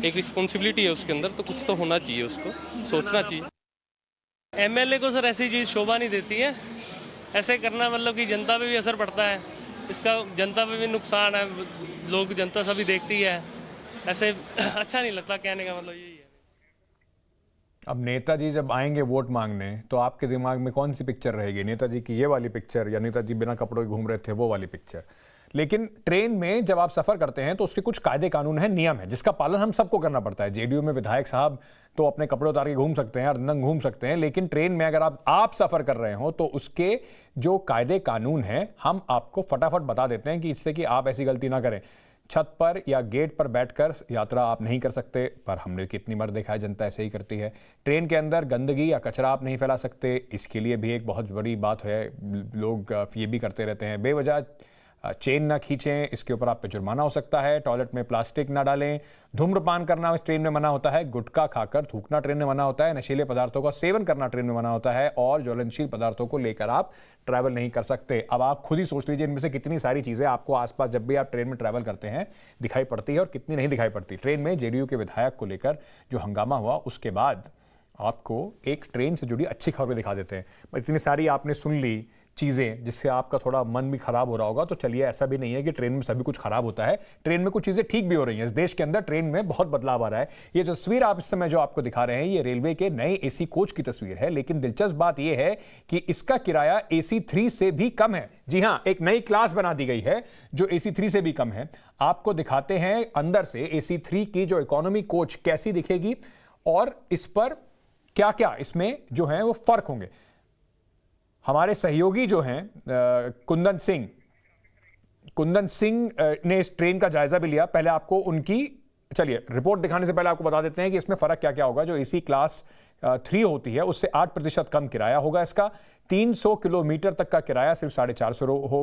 एक रिस्पॉन्सिबिलिटी है उसके अंदर, तो कुछ तो होना चाहिए, उसको सोचना चाहिए। एमएलए को सर ऐसी चीज़ शोभा नहीं देती है, ऐसे करना मतलब कि जनता पे भी असर पड़ता है, इसका जनता पे भी नुकसान है, लोग जनता सभी देखती है, ऐसे अच्छा नहीं लगता, कहने का मतलब यही है। अब नेताजी जब आएंगे वोट मांगने तो आपके दिमाग में कौन सी पिक्चर रहेगी? नेताजी की ये वाली पिक्चर या नेताजी बिना कपड़ों के घूम रहे थे वो वाली पिक्चर? लेकिन ट्रेन में जब आप सफर करते हैं तो उसके कुछ कायदे कानून हैं, नियम है, जिसका पालन हम सबको करना पड़ता है। जेडीयू में विधायक साहब तो अपने कपड़े उतार के घूम सकते हैं, अर्धनंग घूम सकते हैं, लेकिन ट्रेन में अगर आप सफर कर रहे हो तो उसके जो कायदे कानून हैं हम आपको फटाफट बता देते हैं कि इससे कि आप ऐसी गलती ना करें। छत पर या गेट पर बैठकर यात्रा आप नहीं कर सकते, पर हमने कितनी बार देखा है जनता ऐसे ही करती है। ट्रेन के अंदर गंदगी या कचरा आप नहीं फैला सकते, इसके लिए भी एक बहुत बड़ी बात है, लोग ये भी करते रहते हैं। बेवजह चेन ना खींचें, इसके ऊपर आप पे जुर्माना हो सकता है। टॉयलेट में प्लास्टिक ना डालें, धूम्रपान करना ट्रेन में मना होता है, गुटखा खाकर थूकना ट्रेन में मना होता है, नशीले पदार्थों का सेवन करना ट्रेन में मना होता है, और ज्वलनशील पदार्थों को लेकर आप ट्रैवल नहीं कर सकते। अब आप खुद ही सोच लीजिए इनमें से कितनी सारी चीजें आपको आसपास जब भी आप ट्रेन में ट्रैवल करते हैं दिखाई पड़ती है और कितनी नहीं दिखाई पड़ती। ट्रेन में जेडीयू के विधायक को लेकर जो हंगामा हुआ उसके बाद आपको एक ट्रेन से जुड़ी अच्छी खबरें दिखा देते हैं। इतनी सारी आपने सुन ली चीज़ें जिससे आपका थोड़ा मन भी खराब हो रहा होगा, तो चलिए ऐसा भी नहीं है कि ट्रेन में सभी कुछ खराब होता है, ट्रेन में कुछ चीज़ें ठीक भी हो रही हैं। इस देश के अंदर ट्रेन में बहुत बदलाव आ रहा है। ये तस्वीर आप इस समय जो आपको दिखा रहे हैं ये रेलवे के नए एसी कोच की तस्वीर है, लेकिन दिलचस्प बात यह है कि इसका किराया एसी 3 से भी कम है। जी हां, एक नई क्लास बना दी गई है जो एसी 3 से भी कम है। आपको दिखाते हैं अंदर से एसी 3 की जो इकोनॉमी कोच कैसी दिखेगी और इस पर क्या क्या इसमें जो है वो फर्क होंगे। हमारे सहयोगी जो हैं कुंदन सिंह ने इस ट्रेन का जायजा भी लिया। पहले आपको उनकी चलिए रिपोर्ट दिखाने से पहले आपको बता देते हैं कि इसमें फर्क क्या क्या होगा। जो एसी क्लास 3 होती है उससे 8% कम किराया होगा इसका। 300 किलोमीटर तक का किराया सिर्फ 450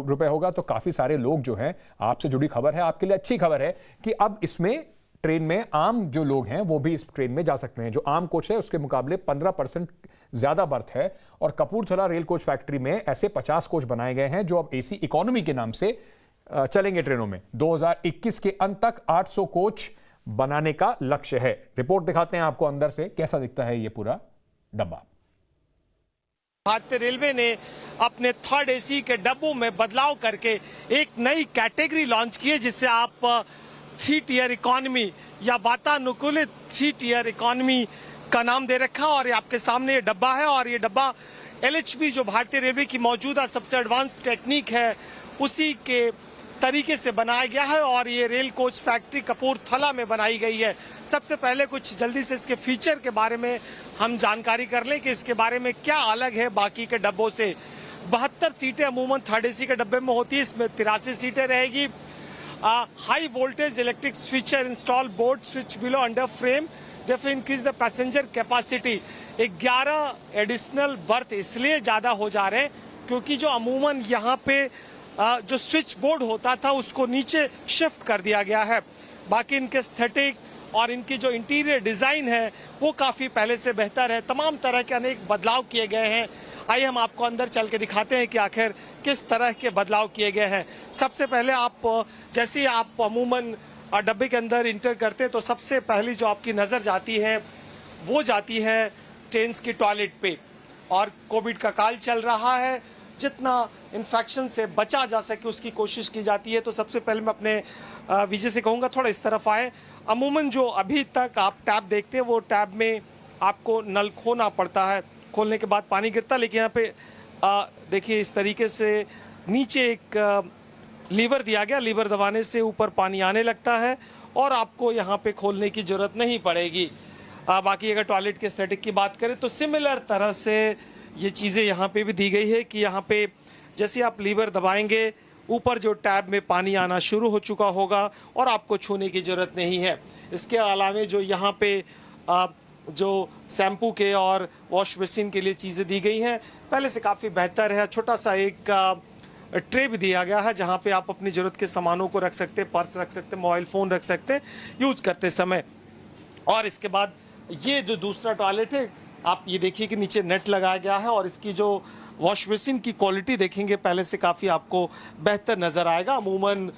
रुपए होगा। तो काफी सारे लोग जो हैं, आपसे जुड़ी खबर है, आपके लिए अच्छी खबर है कि अब इसमें ट्रेन में आम जो लोग हैं वो भी इस ट्रेन में जा सकते हैं। जो आम कोच है उसके मुकाबले 15% ज्यादा बर्थ है। और कपूरथला रेल कोच फैक्ट्री में ऐसे 50 कोच बनाए गए हैं जो अब एसी इकोनॉमी के नाम से चलेंगे ट्रेनों में। 2021 के अंत तक 800 कोच बनाने का लक्ष्य है। रिपोर्ट दिखाते हैं आपको अंदर से कैसा दिखता है ये पूरा डब्बा। भारतीय रेलवे ने अपने 3rd एसी के डब्बों में बदलाव करके एक नई कैटेगरी लॉन्च की है, जिससे आप 3 टियर इकोनॉमी या वातानुकूलित 3 टियर इकोनॉमी का नाम दे रखा। और ये आपके सामने ये डब्बा है, और ये डब्बा LHB जो भारतीय रेलवे की मौजूदा सबसे एडवांस टेक्निक है उसी के तरीके से बनाया गया है। और ये रेल कोच फैक्ट्री कपूरथला में बनाई गई है। सबसे पहले कुछ जल्दी से इसके फीचर के बारे में हम जानकारी कर लें कि इसके बारे में क्या अलग है बाकी के डब्बों से। 72 सीटें अमूमन 3rd एसी के डब्बे में होती है, इसमें 83 सीटें रहेगी। High voltage electric switcher install board switch below under frame, therefore increase the passenger capacity। 11 additional birth इसलिए ज़्यादा हो जा रहे हैं क्योंकि जो अमूमन यहाँ पे जो स्विच बोर्ड होता था उसको नीचे शिफ्ट कर दिया गया है। बाकी इनके एस्थेटिक और इनकी जो इंटीरियर डिज़ाइन है वो काफ़ी पहले से बेहतर है। तमाम तरह के अनेक बदलाव किए गए हैं। आइए हम आपको अंदर चल के दिखाते हैं कि आखिर किस तरह के बदलाव किए गए हैं। सबसे पहले आप जैसे आप अमूमन डब्बे के अंदर इंटर करते हैं तो सबसे पहली जो आपकी नज़र जाती है वो जाती है ट्रेन की टॉयलेट पे। और कोविड का काल चल रहा है, जितना इन्फेक्शन से बचा जा सके उसकी कोशिश की जाती है। तो सबसे पहले मैं अपने विजय से कहूँगा थोड़ा इस तरफ आए। अमूमन जो अभी तक आप टैब देखते हैं वो टैब में आपको नल खोलना पड़ता है, खोलने के बाद पानी गिरता है। लेकिन यहाँ पे देखिए इस तरीके से नीचे एक लीवर दिया गया, लीवर दबाने से ऊपर पानी आने लगता है और आपको यहाँ पे खोलने की जरूरत नहीं पड़ेगी। बाकी अगर टॉयलेट के एस्थेटिक की बात करें तो सिमिलर तरह से ये चीज़ें यहाँ पे भी दी गई है कि यहाँ पे जैसे आप लीवर दबाएंगे ऊपर जो टैब में पानी आना शुरू हो चुका होगा और आपको छूने की ज़रूरत नहीं है। इसके अलावा जो यहाँ पे जो शैम्पू के और वॉश बेसिन के लिए चीज़ें दी गई हैं पहले से काफ़ी बेहतर है। छोटा सा एक ट्रे भी दिया गया है जहाँ पे आप अपनी ज़रूरत के सामानों को रख सकते हैं, पर्स रख सकते हैं, मोबाइल फ़ोन रख सकते हैं यूज करते समय। और इसके बाद ये जो दूसरा टॉयलेट है आप ये देखिए कि नीचे नेट लगाया गया है और इसकी जो वॉश बेसिन की क्वालिटी देखेंगे पहले से काफ़ी आपको बेहतर नज़र आएगा। अमूमन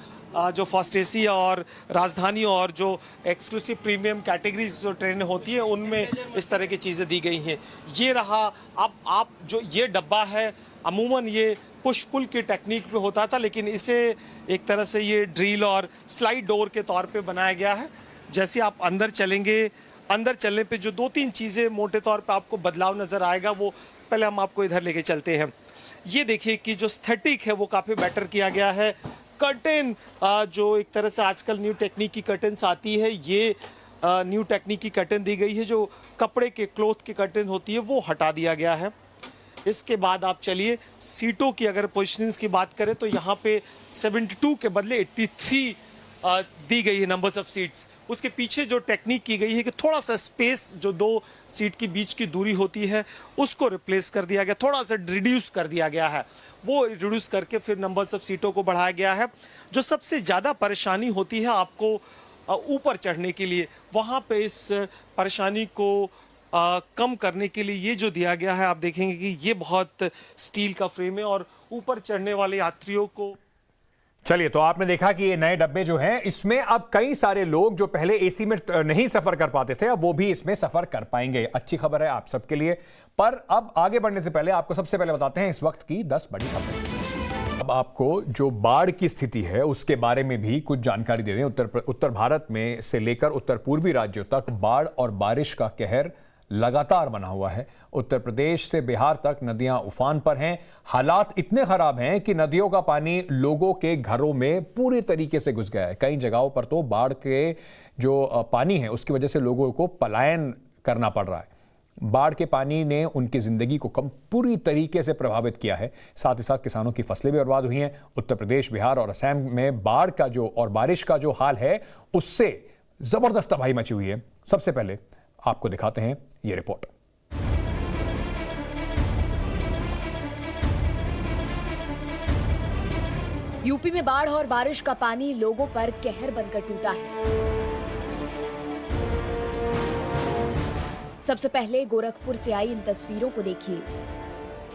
जो फर्स्ट एसी और राजधानी और जो एक्सक्लूसिव प्रीमियम कैटेगरीज जो ट्रेन होती है उनमें इस तरह की चीज़ें दी गई हैं। ये रहा। अब आप जो ये डब्बा है अमूमन ये पुश पुल की टेक्निक पे होता था, लेकिन इसे एक तरह से ये ड्रिल और स्लाइड डोर के तौर पे बनाया गया है। जैसे आप अंदर चलेंगे, अंदर चलने पे जो 2-3 चीज़ें मोटे तौर पे आपको बदलाव नज़र आएगा, वो पहले हम आपको इधर लेके चलते हैं। ये देखिए कि जो एस्थेटिक है वो काफ़ी बेटर किया गया है। कर्टेन जो एक तरह से आजकल न्यू टेक्निक की कर्टन्स आती है, ये न्यू टेक्निक की कर्टन दी गई है। जो कपड़े के क्लॉथ की कर्टन होती है वो हटा दिया गया है। इसके बाद आप चलिए सीटों की अगर पोजीशनिंग्स की बात करें तो यहाँ पे 72 के बदले 83 दी गई है नंबर्स ऑफ सीट्स। उसके पीछे जो टेक्निक की गई है कि थोड़ा सा स्पेस जो 2 सीट के बीच की दूरी होती है उसको रिप्लेस कर दिया गया, थोड़ा सा रिड्यूस कर दिया गया है। वो रिड्यूस करके फिर नंबर्स ऑफ सीटों को बढ़ाया गया है। जो सबसे ज़्यादा परेशानी होती है आपको ऊपर चढ़ने के लिए, वहाँ पे इस परेशानी को कम करने के लिए ये जो दिया गया है, आप देखेंगे कि ये बहुत स्टील का फ्रेम है और ऊपर चढ़ने वाले यात्रियों को। चलिए, तो आपने देखा कि ये नए डब्बे जो हैं इसमें अब कई सारे लोग जो पहले एसी में नहीं सफर कर पाते थे अब वो भी इसमें सफर कर पाएंगे। अच्छी खबर है आप सबके लिए। पर अब आगे बढ़ने से पहले आपको सबसे पहले बताते हैं इस वक्त की 10 बड़ी खबरें। अब आपको जो बाढ़ की स्थिति है उसके बारे में भी कुछ जानकारी दे दें। उत्तर भारत में से लेकर उत्तर पूर्वी राज्यों तक बाढ़ और बारिश का कहर लगातार बना हुआ है। उत्तर प्रदेश से बिहार तक नदियां उफान पर हैं। हालात इतने खराब हैं कि नदियों का पानी लोगों के घरों में पूरी तरीके से घुस गया है। कई जगहों पर तो बाढ़ के जो पानी है उसकी वजह से लोगों को पलायन करना पड़ रहा है। बाढ़ के पानी ने उनकी जिंदगी को पूरी तरीके से प्रभावित किया है। साथ ही साथ किसानों की फसलें भी बर्बाद हुई हैं। उत्तर प्रदेश, बिहार और असम में बाढ़ का जो और बारिश का जो हाल है उससे जबरदस्त तबाही मची हुई है। सबसे पहले आपको दिखाते हैं ये रिपोर्ट। यूपी में बाढ़ और बारिश का पानी लोगों पर कहर बनकर टूटा है। सबसे पहले गोरखपुर से आई इन तस्वीरों को देखिए।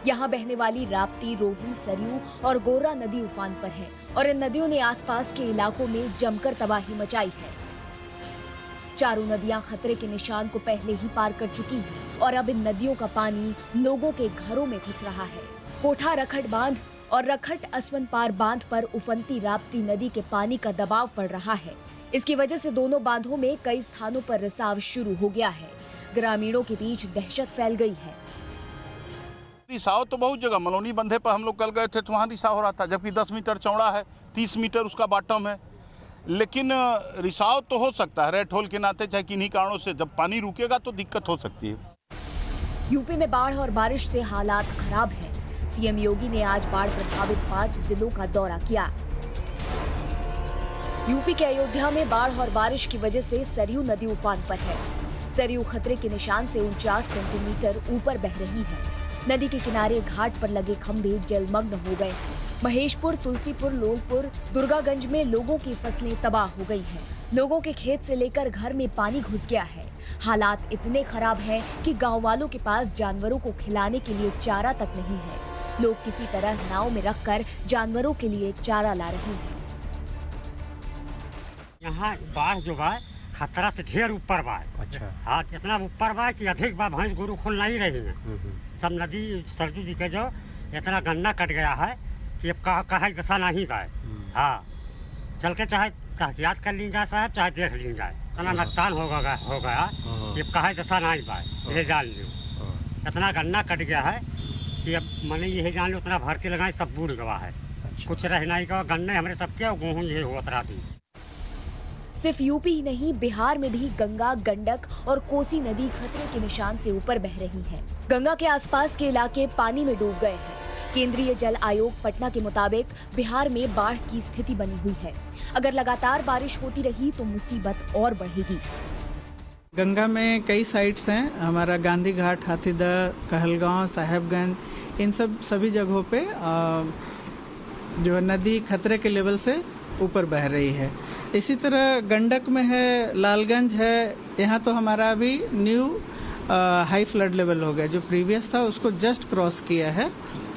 यहाँ बहने वाली राप्ती, रोहिन, सरयू और गोरा नदी उफान पर है और इन नदियों ने आसपास के इलाकों में जमकर तबाही मचाई है। चारों नदियां खतरे के निशान को पहले ही पार कर चुकी हैं और अब इन नदियों का पानी लोगों के घरों में घुस रहा है। कोठा रखट बांध और रखट असवनपार बांध पर उफनती राप्ती नदी के पानी का दबाव पड़ रहा है। इसकी वजह से दोनों बांधों में कई स्थानों पर रिसाव शुरू हो गया है। ग्रामीणों के बीच दहशत फैल गई है। रिसाव तो बहुत जगह, मलौनी बंधे पर हम लोग कल गए थे तो वहाँ रिसाव हो रहा था, जबकि 10 मीटर चौड़ा है, 30 मीटर उसका बॉटम है। लेकिन रिसाव तो हो सकता है रेड होल के नाते, चाहे किन्हीं कारणों से जब पानी रुकेगा तो दिक्कत हो सकती है। यूपी में बाढ़ और बारिश से हालात खराब हैं। सीएम योगी ने आज बाढ़ प्रभावित 5 जिलों का दौरा किया। यूपी के अयोध्या में बाढ़ और बारिश की वजह से सरयू नदी उफान पर है। सरयू खतरे के निशान से 49 सेंटीमीटर ऊपर बह रही है। नदी के किनारे घाट पर लगे खंभे जलमग्न हो गए। महेशपुर, तुलसीपुर, लोलपुर, दुर्गागंज में लोगों की फसलें तबाह हो गई हैं। लोगों के खेत से लेकर घर में पानी घुस गया है। हालात इतने खराब हैं कि गांव वालों के पास जानवरों को खिलाने के लिए चारा तक नहीं है। लोग किसी तरह नाव में रखकर जानवरों के लिए चारा ला रहे हैं। यहाँ बाढ़ जो बा खतरा से ढेर ऊपर बा। अच्छा। हाँ, इतना ऊपर बा कि अधिक बा, भैंस गोरू खोल नहीं रही है। सब नदी सरजू जी के जो इतना गन्ना कट गया है कि अब कहा दशा नहीं बा। हाँ, चल के चाहे याद कर ली जाए साहब, चाहे देख ली जाए, इतना नुकसान हो गया कि अब कहा दशा नहीं बा। ये जान लो, इतना गन्ना कट गया है कि अब मैंने यही जान लो, उतना भर्ती लगाए सब बूढ़ गवा है। कुछ रह नहीं गवा, गन्ने हमारे सबके और गेहूँ ये हुआ रहा भी। सिर्फ यूपी ही नहीं, बिहार में भी गंगा, गंडक और कोसी नदी खतरे के निशान से ऊपर बह रही है। गंगा के आसपास के इलाके पानी में डूब गए हैं। केंद्रीय जल आयोग पटना के मुताबिक बिहार में बाढ़ की स्थिति बनी हुई है। अगर लगातार बारिश होती रही तो मुसीबत और बढ़ेगी। गंगा में कई साइट्स हैं, हमारा गांधी घाट, हाथीदह, कहलगांव, साहेबगंज, इन सभी जगहों पे जो नदी खतरे के लेवल से ऊपर बह रही है। इसी तरह गंडक में है, लालगंज है, यहाँ तो हमारा अभी न्यू हाई फ्लड लेवल हो गया, जो प्रीवियस था उसको जस्ट क्रॉस किया है।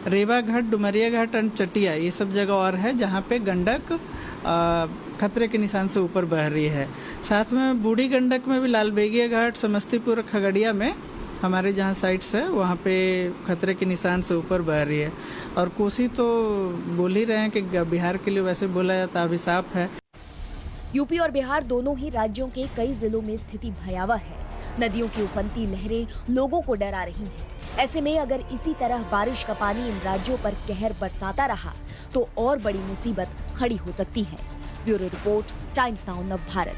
रेवा घाट, डुमरिया घाट और चटिया, ये सब जगह और है जहाँ पे गंडक खतरे के निशान से ऊपर बह रही है। साथ में बूढ़ी गंडक में भी लालबेगिया घाट, समस्तीपुर, खगड़िया में हमारे जहाँ साइट्स है वहाँ पे खतरे के निशान से ऊपर बह रही है। और कोसी तो बोल ही रहे हैं कि बिहार के लिए वैसे बोला जाता अभिशाप है। यूपी और बिहार दोनों ही राज्यों के कई जिलों में स्थिति भयावह है। नदियों की उफनती लहरें लोगों को डरा रही हैं। ऐसे में अगर इसी तरह बारिश का पानी इन राज्यों पर कहर बरसाता रहा तो और बड़ी मुसीबत खड़ी हो सकती है। Bureau report, times now Navbharat.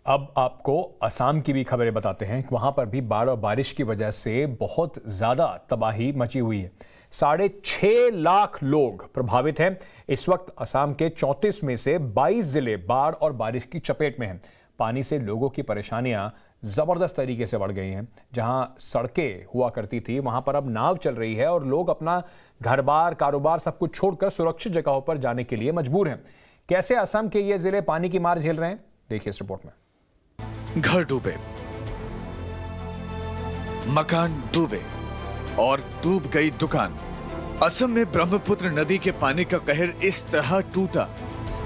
अब आपको असम की भी खबरें बताते हैं। वहां पर भी बाढ़ और बारिश की वजह से बहुत ज्यादा तबाही मची हुई है। 6.5 लाख लोग प्रभावित हैं। इस वक्त असम के 34 में से 22 जिले बाढ़ और बारिश की चपेट में हैं। पानी से लोगों की परेशानियां जबरदस्त तरीके से बढ़ गई हैं। जहां सड़कें हुआ करती थी वहां पर अब नाव चल रही है और लोग अपना घर बार, कारोबार सब कुछ छोड़कर सुरक्षित जगहों पर जाने के लिए मजबूर हैं। कैसे असम के ये जिले पानी की मार झेल रहे हैं, देखिए इस रिपोर्ट में। घर डूबे, मकान डूबे और डूब गई दुकान। असम में ब्रह्मपुत्र नदी के पानी का कहर इस तरह टूटा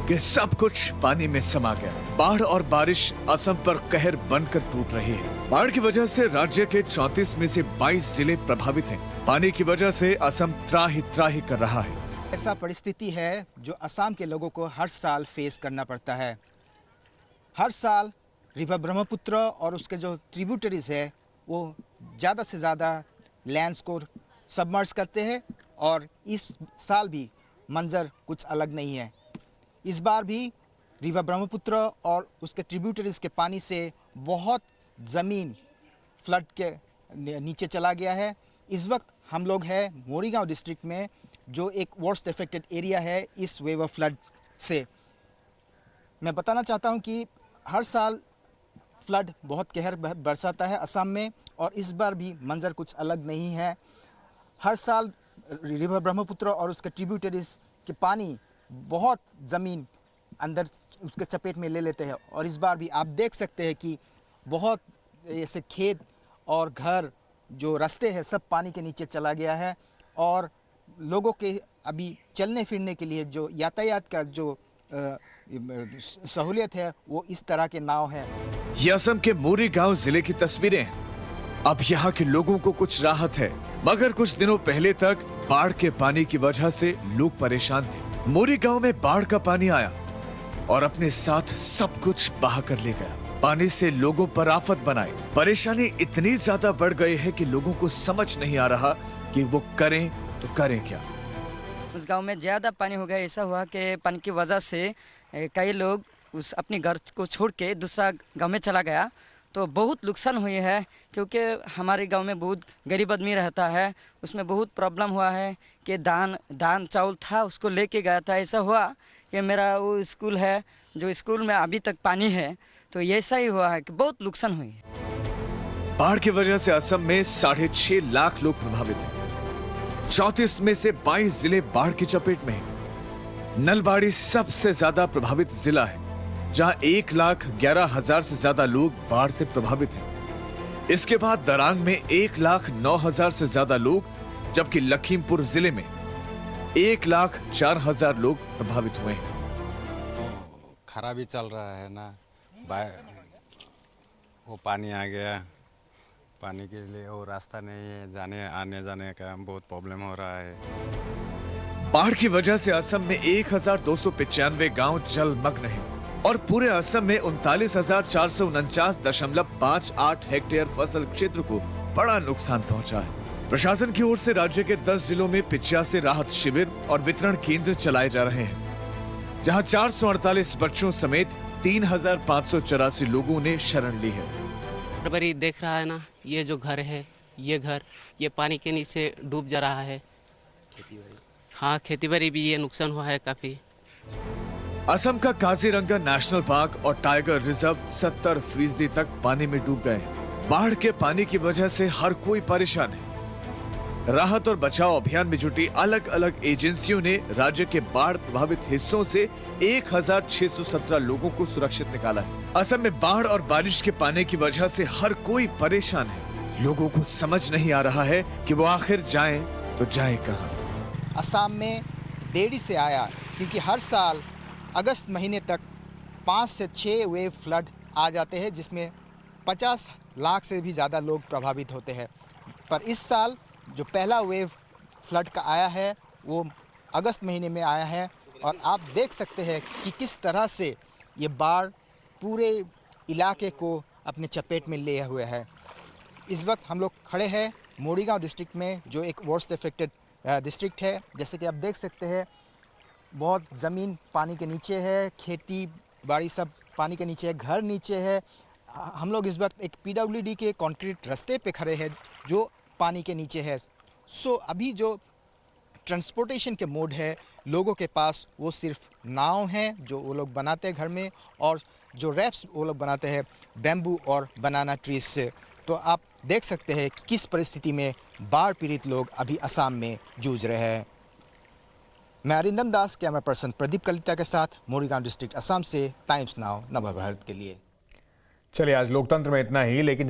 कि सब कुछ पानी में समा गया। बाढ़ और बारिश असम पर कहर बनकर टूट रही है। बाढ़ की वजह से राज्य के 34 में से 22 जिले प्रभावित हैं। पानी की वजह से असम त्राही त्राही कर रहा है। ऐसा परिस्थिति है जो असम के लोगों को हर साल फेस करना पड़ता है। हर साल रिवर ब्रह्मपुत्र और उसके जो ट्रिब्यूटरीज है वो ज़्यादा से ज़्यादा लैंड्स को सबमर्ज करते हैं और इस साल भी मंजर कुछ अलग नहीं है। इस बार भी रिवर ब्रह्मपुत्र और उसके ट्रिब्यूटरीज के पानी से बहुत ज़मीन फ्लड के नीचे चला गया है। इस वक्त हम लोग हैं मोरीगांव डिस्ट्रिक्ट में, जो एक वर्स्ट अफेक्टेड एरिया है इस वेव ऑफ फ्लड से। मैं बताना चाहता हूं कि हर साल फ्लड बहुत कहर बरसाता है असम में और इस बार भी मंजर कुछ अलग नहीं है। हर साल रिवर ब्रह्मपुत्र और उसके ट्रिब्यूटरीज के पानी बहुत ज़मीन अंदर उसके चपेट में ले लेते हैं और इस बार भी आप देख सकते हैं कि बहुत ऐसे खेत और घर, जो रास्ते हैं, सब पानी के नीचे चला गया है और लोगों के अभी चलने फिरने के लिए जो यातायात का जो सहूलियत है वो इस तरह के नाव हैं। ये असम के मोरीगांव जिले की तस्वीरें हैं। अब यहाँ के लोगों को कुछ राहत है, मगर कुछ दिनों पहले तक बाढ़ के पानी की वजह से लोग परेशान थे। मोरीगांव में बाढ़ का पानी आया और अपने साथ सब कुछ बहा कर ले गया। पानी से लोगों पर आफत बनाई। परेशानी इतनी ज्यादा बढ़ गई है कि लोगों को समझ नहीं आ रहा कि वो करें तो करें क्या। उस गांव में ज़्यादा पानी हो गया। ऐसा हुआ कि पानी की वजह से कई लोग उस अपने घर को छोड़ के दूसरा गांव में चला गया, तो बहुत नुकसान हुई है। क्योंकि हमारे गांव में बहुत गरीब आदमी रहता है, उसमें बहुत प्रॉब्लम हुआ है कि दान चावल था उसको लेके गया था। ऐसा हुआ कि मेरा वो स्कूल है, जो स्कूल में अभी तक पानी है, तो ऐसा ही हुआ है कि बहुत नुकसान हुई है। बाढ़ की वजह से असम में 6.5 लाख लोग प्रभावित हैं। 34 में से 22 जिले बाढ़ की चपेट में हैं। नलबाड़ी सबसे ज्यादा प्रभावित जिला है, जहां 1,11,000 से ज्यादा लोग बाढ़ से प्रभावित हैं। इसके बाद दरांग में 1,09,000 से ज्यादा लोग, जबकि लखीमपुर जिले में 1,04,000 लोग प्रभावित हुए हैं। खराबी चल रहा है ना, वो पानी आ गया, पानी के लिए वो रास्ता नहीं है, आने जाने का बहुत प्रॉब्लम हो रहा है। बाढ़ की वजह से असम में 1,295 गांव जलमग्न हैं और पूरे असम में 39,449.58 हेक्टेयर फसल क्षेत्र को बड़ा नुकसान पहुंचा है। प्रशासन की ओर से राज्य के 10 जिलों में 85 राहत शिविर और वितरण केंद्र चलाए जा रहे हैं, जहां 448 बच्चों समेत 3,584 लोगों ने शरण ली है। बड़ी देख रहा है ना, ये जो घर है, ये पानी के नीचे डूब जा रहा है। हाँ, खेती बाड़ी भी ये नुकसान हुआ है काफी। असम का काजीरंगा नेशनल पार्क और टाइगर रिजर्व 70% तक पानी में डूब गए हैं। बाढ़ के पानी की वजह से हर कोई परेशान है। राहत और बचाव अभियान में जुटी अलग अलग एजेंसियों ने राज्य के बाढ़ प्रभावित हिस्सों से 1,617 लोगों को सुरक्षित निकाला है। असम में बाढ़ और बारिश के पानी की वजह से हर कोई परेशान है। लोगों को समझ नहीं आ रहा है कि वो आखिर जाएं तो जाए कहां? असम में देरी से आया क्योंकि हर साल अगस्त महीने तक 5 से 6 वेव फ्लड आ जाते हैं जिसमें 50 लाख से भी ज़्यादा लोग प्रभावित होते हैं। पर इस साल जो पहला वेव फ्लड का आया है वो अगस्त महीने में आया है और आप देख सकते हैं कि किस तरह से ये बाढ़ पूरे इलाके को अपने चपेट में लिए हुए है। इस वक्त हम लोग खड़े हैं मोरीगांव डिस्ट्रिक्ट में जो एक वर्स्ट अफेक्टेड डिस्ट्रिक्ट है। जैसे कि आप देख सकते हैं बहुत ज़मीन पानी के नीचे है, खेती बाड़ी सब पानी के नीचे है, घर नीचे है। हम लोग इस वक्त एक PWD के कंक्रीट रास्ते पे खड़े हैं जो पानी के नीचे है। सो अभी जो ट्रांसपोर्टेशन के मोड है लोगों के पास वो सिर्फ नाव हैं जो वो लोग बनाते हैं घर में, और जो रैप्स वो लोग बनाते हैं बैम्बू और बनाना ट्रीज से। तो आप देख सकते हैं कि किस परिस्थिति में बाढ़ पीड़ित लोग अभी असम में जूझ रहे हैं। मैं अरिंदम दास, कैमरा पर्सन प्रदीप कलिता के साथ, मोरीगांव डिस्ट्रिक्ट असम से, टाइम्स नाउ नवभारत के लिए। चलिए आज लोकतंत्र में इतना ही, लेकिन